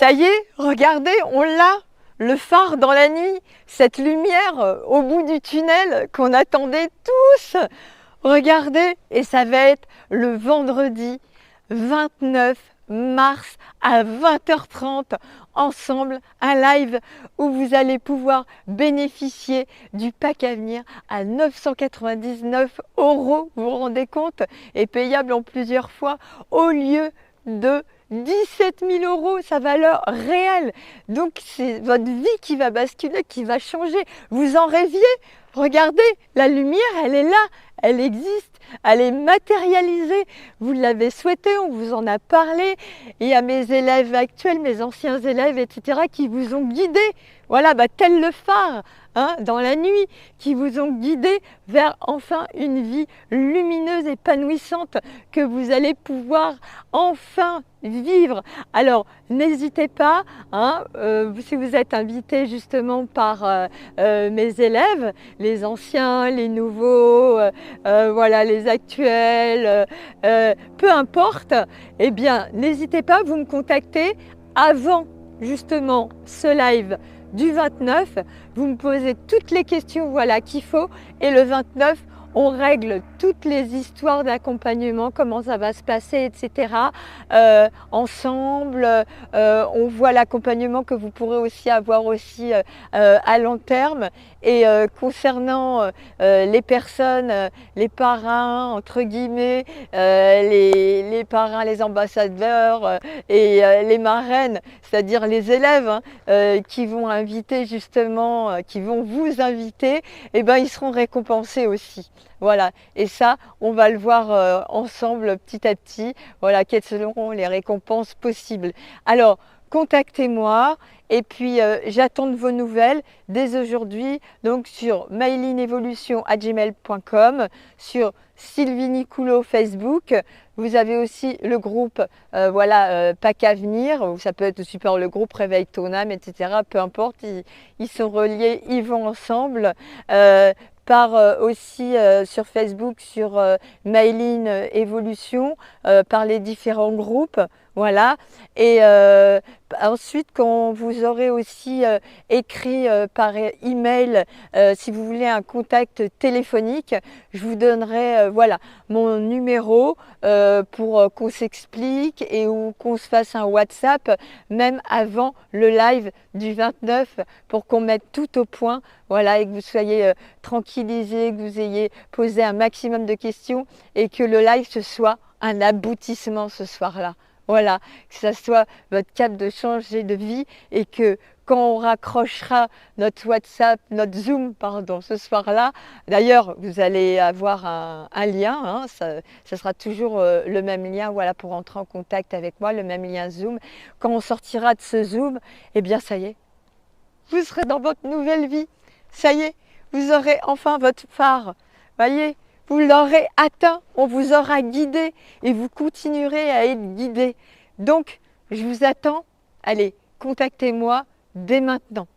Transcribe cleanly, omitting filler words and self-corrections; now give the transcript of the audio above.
Ça y est, regardez, on l'a, le phare dans la nuit, cette lumière au bout du tunnel qu'on attendait tous. Regardez, et ça va être le vendredi 29 mars à 20h30, ensemble, un live où vous allez pouvoir bénéficier du pack à venir à 999 €, vous vous rendez compte, et payable en plusieurs fois au lieu de 17 000 € sa valeur réelle. Donc c'est votre vie qui va basculer, qui va changer. Vous en rêviez? Regardez, la lumière, elle est là, elle existe, elle est matérialisée. Vous l'avez souhaité, on vous en a parlé. Il y a mes élèves actuels, mes anciens élèves, etc., qui vous ont guidé. Voilà, tel le phare, dans la nuit, qui vous ont guidé vers enfin une vie lumineuse, épanouissante, que vous allez pouvoir enfin vivre. Alors, n'hésitez pas, si vous êtes invité justement par mes élèves, les anciens, les nouveaux, voilà, les actuels, peu importe, eh bien, n'hésitez pas, vous me contactez avant justement ce live du 29, vous me posez toutes les questions, voilà, qu'il faut, et le 29, on règle toutes les histoires d'accompagnement, comment ça va se passer, etc. Ensemble, on voit l'accompagnement que vous pourrez aussi avoir aussi à long terme. Et concernant les personnes, les parrains, entre guillemets, les parrains, les ambassadeurs et les marraines, c'est-à-dire les élèves qui vont inviter justement, qui vont vous inviter, eh ben, ils seront récompensés aussi. Voilà, et ça, on va le voir ensemble petit à petit, voilà, quelles seront les récompenses possibles. Alors, contactez-moi et puis j'attends de vos nouvelles dès aujourd'hui, donc sur mylineevolution@gmail.com, sur Sylvie Nicoulot Facebook. Vous avez aussi le groupe Pack à venir, ou ça peut être aussi par le groupe Réveille ton âme, etc. Peu importe, ils sont reliés, ils vont ensemble. Par aussi sur Facebook, sur Myline Evolution, par les différents groupes, voilà. Et ensuite, quand vous aurez aussi écrit par email, si vous voulez un contact téléphonique, je vous donnerai voilà, mon numéro pour qu'on s'explique et ou qu'on se fasse un WhatsApp, même avant le live du 29, pour qu'on mette tout au point, voilà, et que vous soyez tranquillisés, que vous ayez posé un maximum de questions et que le live ce soit un aboutissement ce soir-là. Voilà, que ça soit votre cap de changer de vie et que quand on raccrochera notre WhatsApp, notre Zoom, pardon, ce soir-là, d'ailleurs, vous allez avoir un lien, ça sera toujours le même lien, voilà, pour entrer en contact avec moi, le même lien Zoom. Quand on sortira de ce Zoom, eh bien, ça y est, vous serez dans votre nouvelle vie. Ça y est, vous aurez enfin votre phare. Voyez, vous l'aurez atteint, on vous aura guidé et vous continuerez à être guidé. Donc, je vous attends. Allez, contactez-moi dès maintenant.